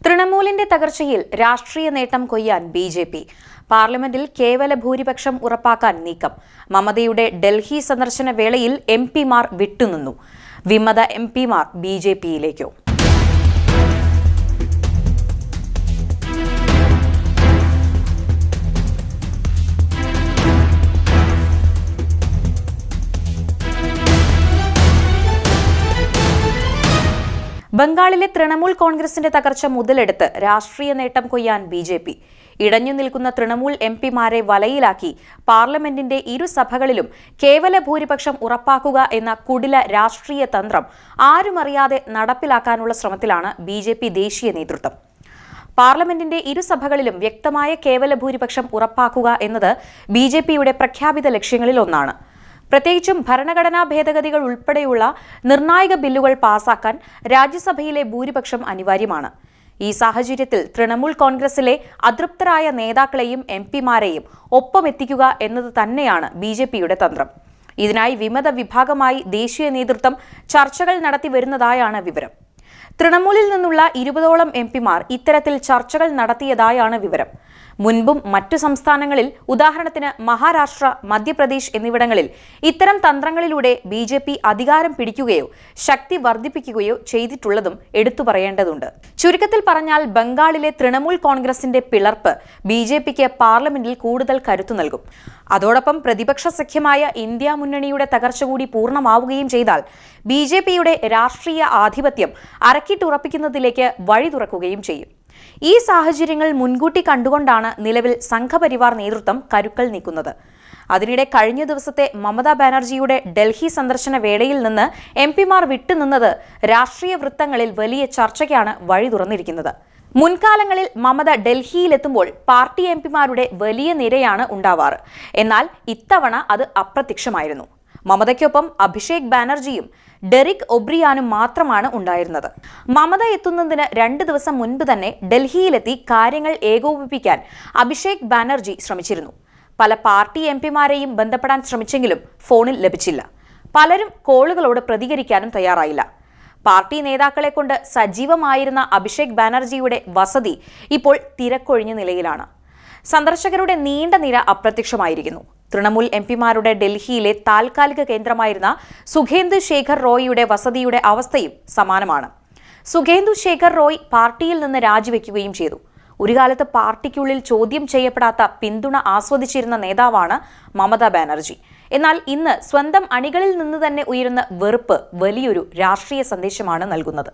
തൃണമൂലിന്റെ തകർച്ചയിൽ രാഷ്ട്രീയ നേട്ടം കൊയ്യാൻ ബിജെപി. പാർലമെന്റിൽ കേവല ഭൂരിപക്ഷം ഉറപ്പാക്കാൻ നീക്കം. മമതയുടെ ഡൽഹി സന്ദർശന വേളയിൽ എംപിമാർ വിട്ടുനിന്നു. വിമത എംപിമാർ ബിജെപിയിലേക്കോ? ബംഗാളിലെ തൃണമൂൽ കോൺഗ്രസിന്റെ തകർച്ച മുതലെടുത്ത് രാഷ്ട്രീയ നേട്ടം കൊയ്യാൻ ബിജെപി. ഇടഞ്ഞു നിൽക്കുന്ന തൃണമൂൽ എംപിമാരെ വലയിലാക്കി പാർലമെന്റിന്റെ ഇരുസഭകളിലും കേവല ഭൂരിപക്ഷം ഉറപ്പാക്കുക എന്ന കുടില രാഷ്ട്രീയ തന്ത്രം ആരുമറിയാതെ നടപ്പിലാക്കാനുള്ള ശ്രമത്തിലാണ് ബിജെപി ദേശീയ നേതൃത്വം. പാർലമെന്റിന്റെ ഇരുസഭകളിലും വ്യക്തമായ കേവല ഭൂരിപക്ഷം ഉറപ്പാക്കുക എന്നത് ബിജെപിയുടെ പ്രഖ്യാപിത ലക്ഷ്യങ്ങളിൽ ഒന്നാണ്. പ്രത്യേകിച്ചും ഭരണഘടനാ ഭേദഗതികൾ ഉൾപ്പെടെയുള്ള നിർണായക ബില്ലുകൾ പാസാക്കാൻ രാജ്യസഭയിലെ ഭൂരിപക്ഷം അനിവാര്യമാണ്. ഈ സാഹചര്യത്തിൽ തൃണമൂൽ കോൺഗ്രസിലെ അതൃപ്തരായ നേതാക്കളെയും എംപിമാരെയും ഒപ്പമെത്തിക്കുക എന്നത് തന്നെയാണ് ബിജെപിയുടെ തന്ത്രം. ഇതിനായി വിമത വിഭാഗമായി ദേശീയ നേതൃത്വം ചർച്ചകൾ നടത്തി വരുന്നതായാണ് വിവരം. തൃണമൂലിൽ നിന്നുള്ള 20ഓളം എംപിമാർ ഇത്തരത്തിൽ ചർച്ചകൾ നടത്തിയതായാണ് വിവരം. മുൻപും മറ്റു സംസ്ഥാനങ്ങളിൽ, ഉദാഹരണത്തിന് മഹാരാഷ്ട്ര, മധ്യപ്രദേശ് എന്നിവിടങ്ങളിൽ ഇത്തരം തന്ത്രങ്ങളിലൂടെ ബിജെപി അധികാരം പിടിക്കുകയോ ശക്തി വർദ്ധിപ്പിക്കുകയോ ചെയ്തിട്ടുള്ളതും എടുത്തു പറയേണ്ടതുണ്ട്. ചുരുക്കത്തിൽ പറഞ്ഞാൽ ബംഗാളിലെ തൃണമൂൽ കോൺഗ്രസിന്റെ പിളർപ്പ് ബിജെപിക്ക് പാർലമെന്റിൽ കൂടുതൽ കരുത്തു നൽകും. അതോടൊപ്പം പ്രതിപക്ഷ സഖ്യമായ ഇന്ത്യ മുന്നണിയുടെ തകർച്ച കൂടി പൂർണ്ണമാവുകയും ചെയ്താൽ ബിജെപിയുടെ രാഷ്ട്രീയ ആധിപത്യം അരക്കിട്ടുറപ്പിക്കുന്നതിലേക്ക് വഴി തുറക്കുകയും ചെയ്യും. ഈ സാഹചര്യങ്ങൾ മുൻകൂട്ടി കണ്ടുകൊണ്ടാണ് നിലവിൽ സംഘപരിവാർ നേതൃത്വം കരുക്കൾ നീക്കുന്നത്. അതിനിടെ കഴിഞ്ഞ ദിവസത്തെ മമതാ ബാനർജിയുടെ ഡൽഹി സന്ദർശന വേളയിൽ നിന്ന് എംപിമാർ വിട്ടുനിന്നത് രാഷ്ട്രീയ വൃത്തങ്ങളിൽ വലിയ ചർച്ചയ്ക്കാണ് വഴി തുറന്നിരിക്കുന്നത്. മുൻകാലങ്ങളിൽ മമത ഡൽഹിയിലെത്തുമ്പോൾ പാർട്ടി എംപിമാരുടെ വലിയ നിരയാണ് ഉണ്ടാവാറ്. എന്നാൽ ഇത്തവണ അത് അപ്രത്യക്ഷമായിരുന്നു. മമതയ്ക്കൊപ്പം അഭിഷേക് ബാനർജിയും ഡെറിക് ഒബ്രിയാനും മാത്രമാണ് ഉണ്ടായിരുന്നത്. മമത എത്തുന്നതിന് 2 ദിവസം മുൻപ് തന്നെ ഡൽഹിയിലെത്തി കാര്യങ്ങൾ ഏകോപിപ്പിക്കാൻ അഭിഷേക് ബാനർജി ശ്രമിച്ചിരുന്നു. പല പാർട്ടി എംപിമാരെയും ബന്ധപ്പെടാൻ ശ്രമിച്ചെങ്കിലും ഫോണിൽ ലഭിച്ചില്ല. പലരും കോളുകളോട് പ്രതികരിക്കാനും തയ്യാറായില്ല. പാർട്ടി നേതാക്കളെ കൊണ്ട് സജീവമായിരുന്ന അഭിഷേക് ബാനർജിയുടെ വസതി ഇപ്പോൾ തിരക്കൊഴിഞ്ഞ നിലയിലാണ്. സന്ദർശകരുടെ നീണ്ട നിര അപ്രത്യക്ഷമായിരിക്കുന്നു. തൃണമൂൽ എംപിമാരുടെ ഡൽഹിയിലെ താൽക്കാലിക കേന്ദ്രമായിരുന്ന സുഖേന്ദു ശേഖർ റോയിയുടെ വസതിയുടെ അവസ്ഥയും സമാനമാണ്. സുഖേന്ദു ശേഖർ റോയ് പാർട്ടിയിൽ നിന്ന് രാജിവെക്കുകയും ചെയ്തു. ഒരു കാലത്ത് പാർട്ടിക്കുള്ളിൽ ചോദ്യം ചെയ്യപ്പെടാത്ത പിന്തുണ ആസ്വദിച്ചിരുന്ന നേതാവാണ് മമതാ ബാനർജി. എന്നാൽ ഇന്ന് സ്വന്തം അണികളിൽ നിന്ന് തന്നെ ഉയരുന്ന വെറുപ്പ് വലിയൊരു രാഷ്ട്രീയ സന്ദേശമാണ് നൽകുന്നത്.